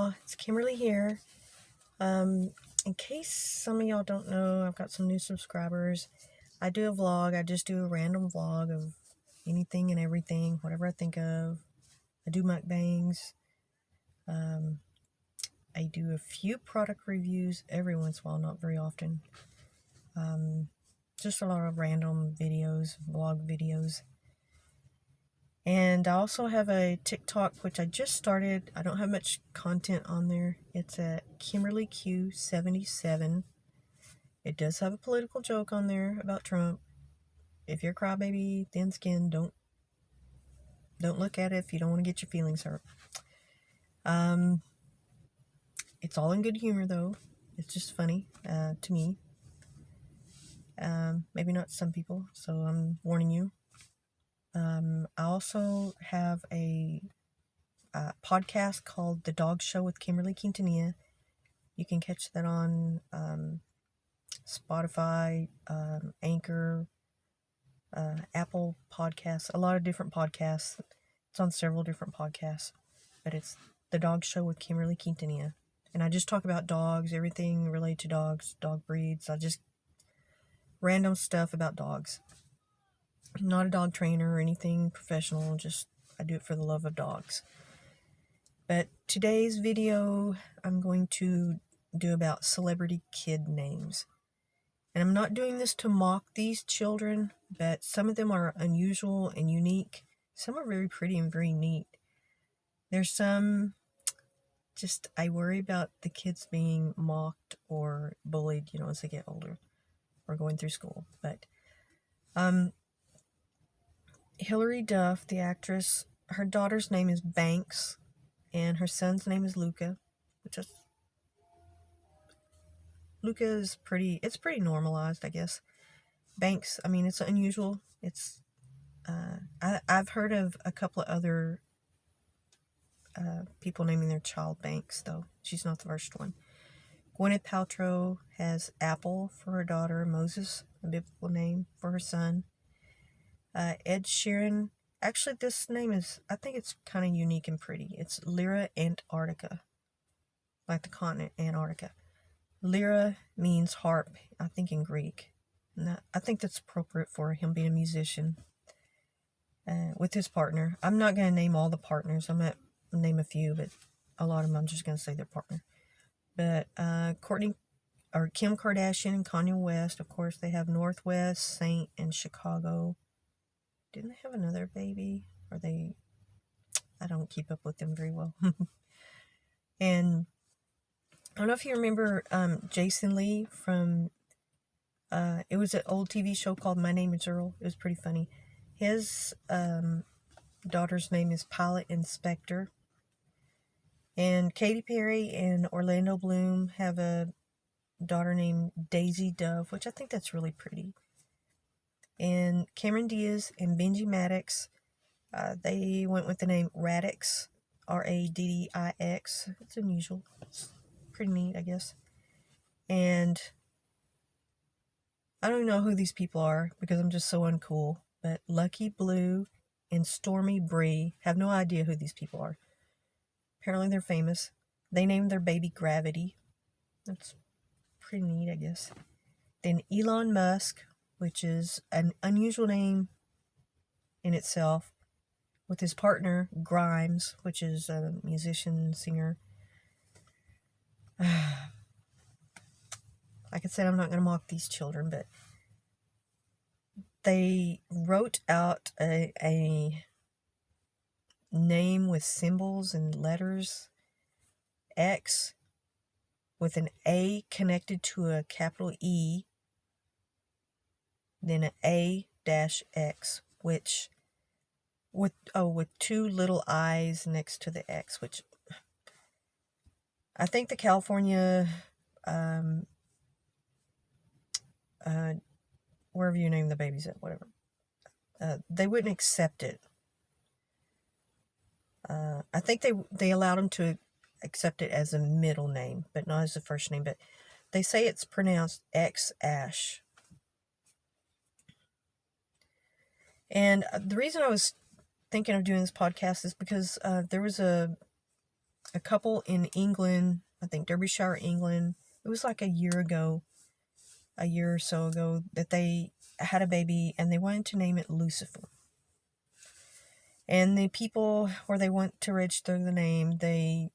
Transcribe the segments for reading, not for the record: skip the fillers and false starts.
y'all, it's Kimberly here. In case some of y'all don't know, I've got some new subscribers. I do a vlog. I just do a random vlog of anything and everything, whatever I think of. I do mukbangs. I do a few product reviews every once in a while, not very often. Just a lot of random videos, vlog videos. And I also have a TikTok, which I just started. I don't have much content on there. It's at Kimberly Q77. It does have a political joke on there about Trump. If you're a crybaby, thin skin, don't look at it if you don't want to get your feelings hurt. It's all in good humor though. It's just funny to me. Maybe not some people, so I'm warning you. I also have a podcast called The Dog Show with Kimberly Quintanilla. You can catch that on Spotify, Anchor, Apple Podcasts, a lot of different podcasts. It's on several different podcasts, but it's The Dog Show with Kimberly Quintanilla. And I just talk about dogs, everything related to dogs, dog breeds. I just random stuff about dogs. I'm not a dog trainer or anything professional, just I do it for the love of dogs. But today's video, I'm going to do about celebrity kid names. And I'm not doing this to mock these children, but some of them are unusual and unique. Some are very pretty and very neat. There's some, just I worry about the kids being mocked or bullied, as they get older or going through school. But Hilary Duff, the actress, her daughter's name is Banks, and her son's name is Luca, which is pretty normalized, I guess. Banks, I mean, it's unusual. It's, I've heard of a couple of other people naming their child Banks, though. She's not the first one. Gwyneth Paltrow has Apple for her daughter, Moses, a biblical name for her son. Ed Sheeran, actually this name is, I think it's kind of unique and pretty. It's Lyra Antarctica, like the continent Antarctica. Lyra means harp, I think in Greek. And I think that's appropriate for him being a musician with his partner. I'm not going to name all the partners. I'm going to name a few, but a lot of them I'm just going to say their partner. But Kim Kardashian and Kanye West, of course, they have Northwest, Saint, and Chicago. Didn't they have another baby? I don't keep up with them very well. And I don't know if you remember Jason Lee from, it was an old TV show called My Name is Earl. It was pretty funny. His daughter's name is Pilot Inspector. And Katy Perry and Orlando Bloom have a daughter named Daisy Dove, which I think that's really pretty. And Cameron Diaz and Benji Maddox, they went with the name Radix, Raddix. It's unusual. It's pretty neat, I guess. And I don't know who these people are because I'm just so uncool. But Lucky Blue and Stormy Bree, have no idea who these people are. Apparently they're famous. They named their baby Gravity. That's pretty neat, I guess. Then Elon Musk, which is an unusual name in itself, with his partner Grimes, which is a musician, singer. Like I said, I'm not going to mock these children, but they wrote out a name with symbols and letters, X, with an A connected to a capital E, then an A-X, which with two little I's next to the X, which I think the California, wherever you name the babies at, whatever, they wouldn't accept it. I think they allowed them to accept it as a middle name, but not as a first name. But they say it's pronounced X-Ash. And the reason I was thinking of doing this podcast is because there was a a couple in England, I think Derbyshire, England. It was like a year or so ago, that they had a baby and they wanted to name it Lucifer. And the people where they went to register the name, they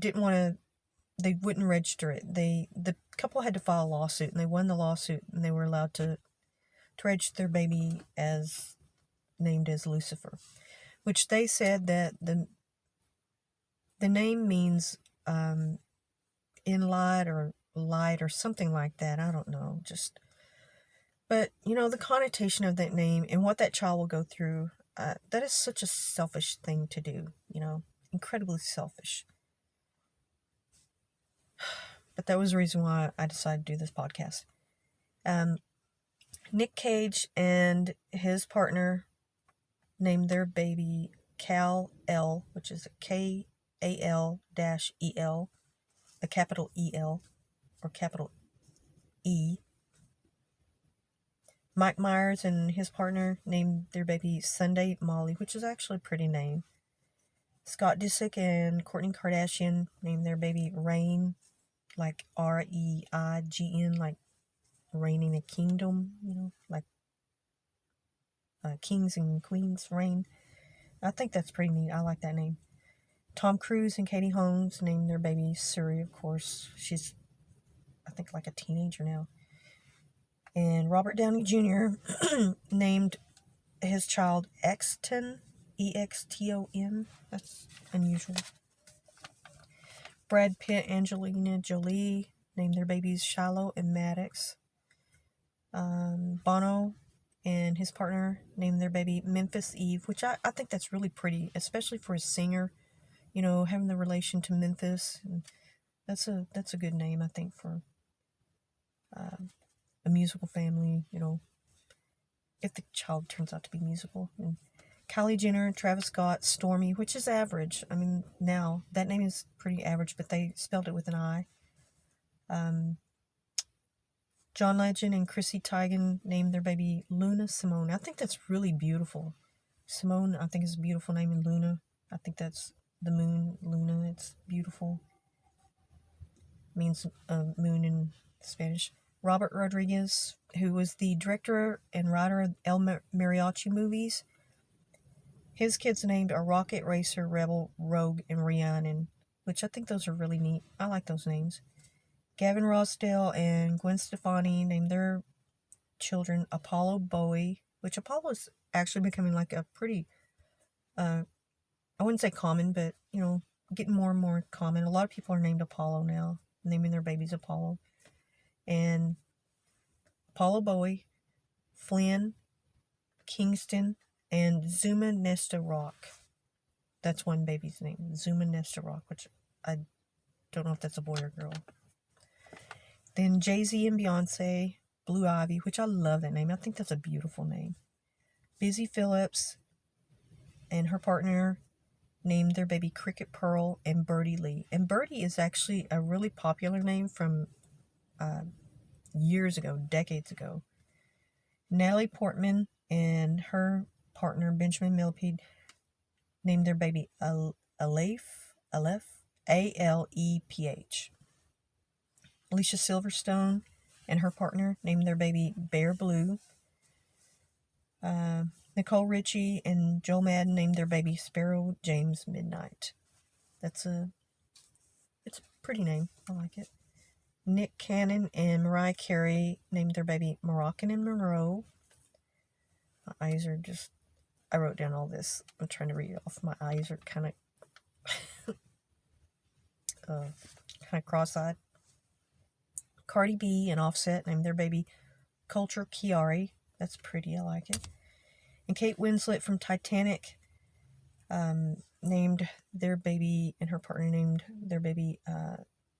wouldn't register it. The couple had to file a lawsuit, and they won the lawsuit, and they were allowed to register their baby as named as Lucifer, which they said that the name means in light or something like that. I don't know. But the connotation of that name and what that child will go through, that is such a selfish thing to do. Incredibly selfish. But that was the reason why I decided to do this podcast. Nick Cage and his partner named their baby Kal-El, which is a Kal-El, a capital E-L, or capital E. Mike Myers and his partner named their baby Sunday Molly, which is actually a pretty name. Scott Disick and Kourtney Kardashian named their baby Reign, like R-E-I-G-N, like reigning a kingdom, like kings and queens reign. I think that's pretty neat. I like that name. Tom Cruise and Katie Holmes named their baby Suri, of course. She's, I think, like a teenager now. And Robert Downey Jr. named his child Exton, E-X-T-O-N. That's unusual. Brad Pitt, Angelina Jolie named their babies Shiloh and Maddox. Bono and his partner named their baby Memphis Eve, which I think that's really pretty, especially for a singer, having the relation to Memphis. And that's a good name, I think, for a musical family, if the child turns out to be musical. And Kylie Jenner, Travis Scott, Stormy, which is average. I mean, now, that name is pretty average, but they spelled it with an I. John Legend and Chrissy Teigen named their baby Luna Simone. I think that's really beautiful. Simone, I think, is a beautiful name, and Luna, I think that's the moon, Luna. It's beautiful. Means moon in Spanish. Robert Rodriguez, who was the director and writer of El Mariachi movies, his kids named are Rocket, Racer, Rebel, Rogue, and Rhiannon, which I think those are really neat. I like those names. Gavin Rossdale and Gwen Stefani named their children Apollo Bowie, which Apollo is actually becoming like a pretty, I wouldn't say common, but, getting more and more common. A lot of people are named Apollo now, naming their babies Apollo. And Apollo Bowie, Flynn, Kingston, and Zuma Nesta Rock. That's one baby's name, Zuma Nesta Rock, which I don't know if that's a boy or girl. Then Jay-Z and Beyonce, Blue Ivy, which I love that name. I think that's a beautiful name. Busy Phillips and her partner named their baby Cricket Pearl and Birdie Lee. And Birdie is actually a really popular name from years ago, decades ago. Natalie Portman and her partner Benjamin Millipede named their baby Aleph, A-L-E-P-H. Alicia Silverstone and her partner named their baby Bear Blue. Nicole Richie and Joel Madden named their baby Sparrow James Midnight. It's a pretty name. I like it. Nick Cannon and Mariah Carey named their baby Moroccan and Monroe. My eyes are just... I wrote down all this. I'm trying to read it off. My eyes are kind of cross-eyed. Cardi B and Offset named their baby Culture Chiari. That's pretty. I like it. And Kate Winslet from Titanic named their baby, and her partner named their baby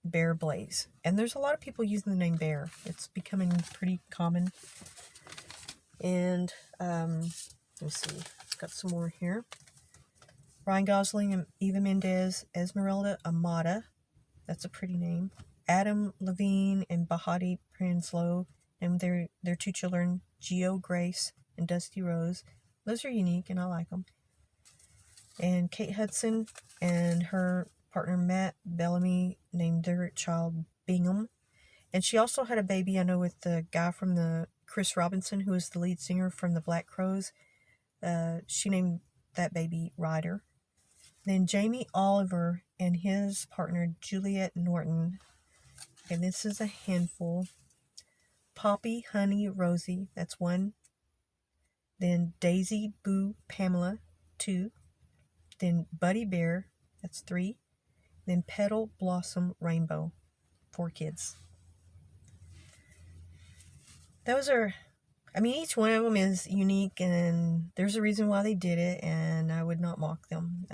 Bear Blaze. And there's a lot of people using the name Bear. It's becoming pretty common. And let me see. I've got some more here. Ryan Gosling and Eva Mendes, Esmeralda Amata. That's a pretty name. Adam Levine and Bahati Prinsloo named their two children Geo Grace and Dusty Rose. Those are unique and I like them. And Kate Hudson and her partner Matt Bellamy named their child Bingham. And she also had a baby, I know, with the guy from the Chris Robinson, who is the lead singer from the Black Crowes. She named that baby Ryder. Then Jamie Oliver and his partner Juliet Norton. And this is a handful. Poppy, Honey, Rosie, that's 1. Then Daisy, Boo, Pamela, 2. Then Buddy Bear, that's 3. Then Petal, Blossom, Rainbow, 4 kids. Those are, I mean, each one of them is unique, and there's a reason why they did it, and I would not mock them.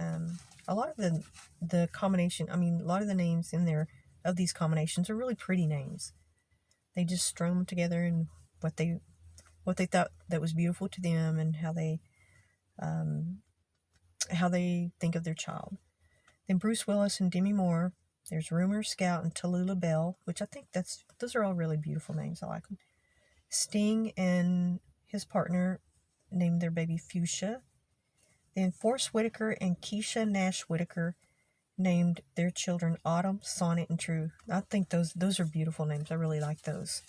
A lot of the combination, I mean, a lot of the names in there of these combinations are really pretty names. They just strung them together, and what they thought that was beautiful to them, and how they think of their child. Then Bruce Willis and Demi Moore. There's Rumor, Scout, and Tallulah Bell, which I think those are all really beautiful names. I like them. Sting and his partner named their baby Fuchsia. Then Forrest Whitaker and Keisha Nash Whitaker named their children Autumn, Sonnet, and True. I think those are beautiful names. I really like those.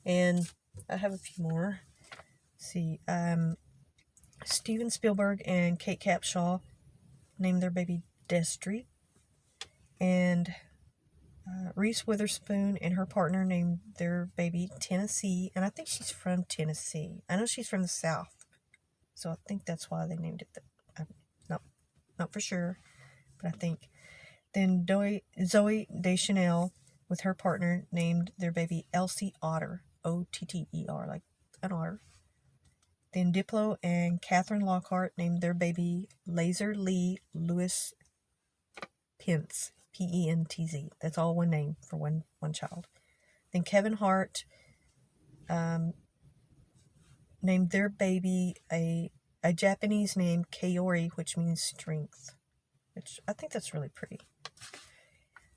And I have a few more. Let's see. Steven Spielberg and Kate Capshaw named their baby Destry. And Reese Witherspoon and her partner named their baby Tennessee. And I think she's from Tennessee. I know she's from the South. So I think that's why they named it that. Not for sure, but I think. Then Zoe Deschanel with her partner named their baby Elsie Otter. Otter, like an otter. Then Diplo and Catherine Lockhart named their baby Laser Lee Lewis Pence. P-E-N-T-Z. That's all one name for one child. Then Kevin Hart named their baby a Japanese name, Kaori, which means strength. Which I think that's really pretty.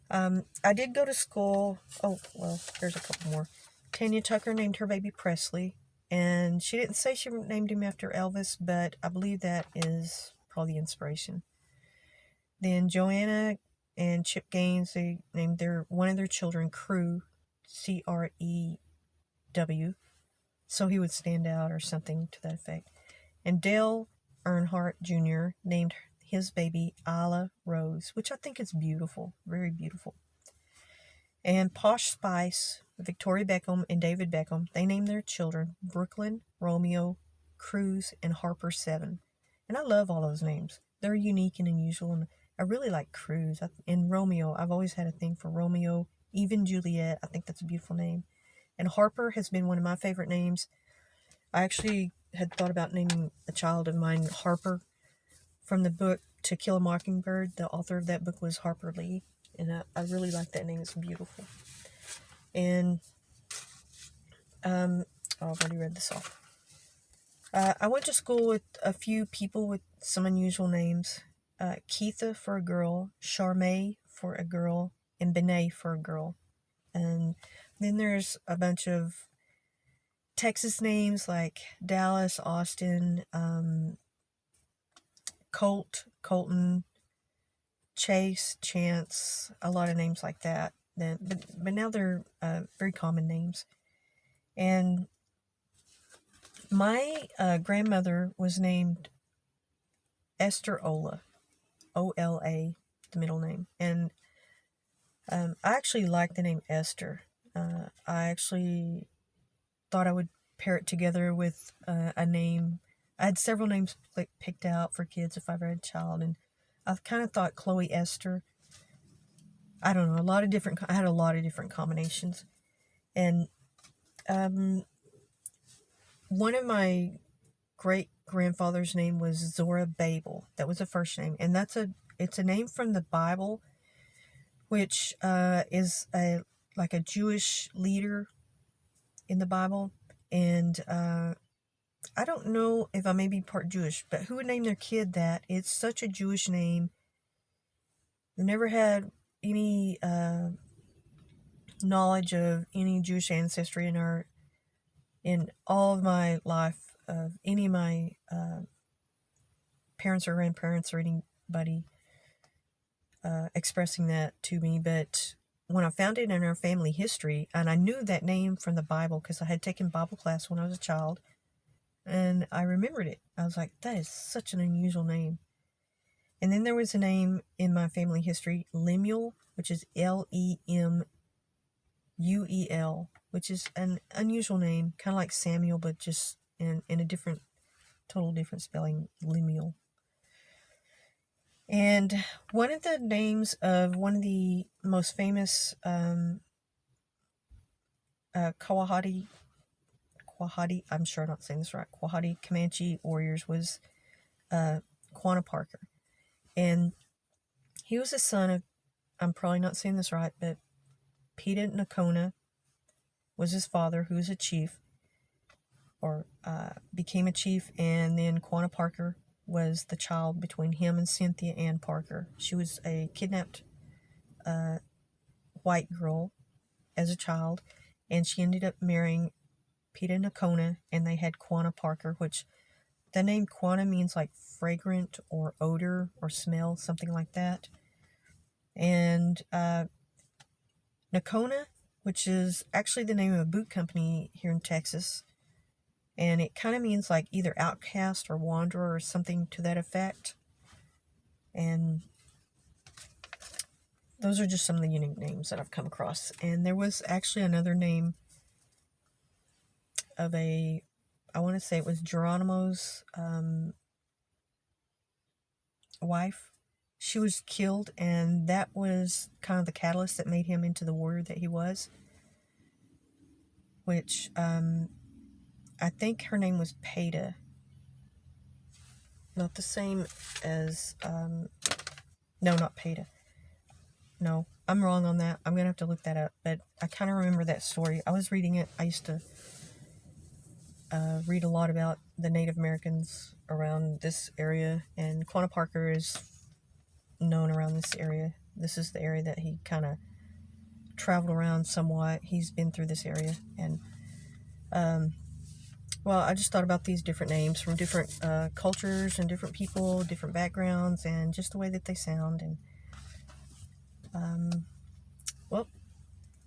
I did go to school. Oh, well, there's a couple more. Tanya Tucker named her baby Presley. And she didn't say she named him after Elvis, but I believe that is probably the inspiration. Then Joanna and Chip Gaines, they named one of their children Crew, C-R-E-W, so he would stand out or something to that effect. And Dale Earnhardt Jr. named his baby Isla Rose, which I think is beautiful, very beautiful. And Posh Spice, Victoria Beckham, and David Beckham, they named their children Brooklyn, Romeo, Cruz, and Harper 7. And I love all those names. They're unique and unusual, and I really like Cruz. And Romeo, I've always had a thing for Romeo, even Juliet. I think that's a beautiful name. And Harper has been one of my favorite names. I actually had thought about naming a child of mine Harper from the book To Kill a Mockingbird. The author of that book was Harper Lee. And I really like that name. It's beautiful. And I've already read this off. I went to school with a few people with some unusual names. Keitha for a girl, Charmaine for a girl, and Benet for a girl. And then there's a bunch of Texas names like Dallas, Austin, Colt, Colton, Chase, Chance, a lot of names like that. But now they're very common names. And my grandmother was named Esther Ola. O-L-A, the middle name. And I actually like the name Esther. I actually thought I would pair it together with a name. I had several names picked out for kids if I ever had a child, and I kind of thought Chloe Esther. I don't know, I had a lot of different combinations. And one of my great-grandfather's name was Zora Babel. That was the first name. And it's a name from the Bible, which is like a Jewish leader in the Bible. And I don't know if I may be part Jewish, but who would name their kid that? It's such a Jewish name. I've never had any knowledge of any Jewish ancestry in all of my life, of any of my parents or grandparents or anybody. expressing that to me, but when I found it in our family history, and I knew that name from the Bible because I had taken Bible class when I was a child, and I remembered it. I was like, that is such an unusual name. And then there was a name in my family history, Lemuel, which is Lemuel, which is an unusual name, kind of like Samuel, but just in a different, total different spelling, Lemuel. And one of the names of one of the most famous Quahati, I'm sure I'm not saying this right, Quahati Comanche warriors was Quanah Parker. And he was the son of, I'm probably not saying this right, but Peter Nakona was his father, who was a chief, or became a chief, and then Quanah Parker was the child between him and Cynthia Ann Parker. She was a kidnapped white girl as a child, and she ended up marrying Peter Nakona, and they had Quanah Parker, which the name Quanah means like fragrant or odor or smell, something like that. And Nakona, which is actually the name of a boot company here in Texas, and it kind of means like either outcast or wanderer or something to that effect. And those are just some of the unique names that I've come across. And there was actually another name of I want to say it was Geronimo's wife. She was killed, and that was kind of the catalyst that made him into the warrior that he was. Which, I think her name was Peta. Not the same as, no, not Peta. No, I'm wrong on that. I'm going to have to look that up. But I kind of remember that story. I was reading it. I used to read a lot about the Native Americans around this area. And Quanah Parker is known around this area. This is the area that he kind of traveled around somewhat. He's been through this area. And, well, I just thought about these different names from different cultures and different people, different backgrounds, and just the way that they sound. And well,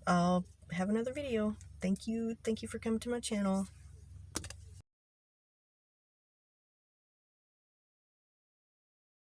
I'll have another video. Thank you for coming to my channel.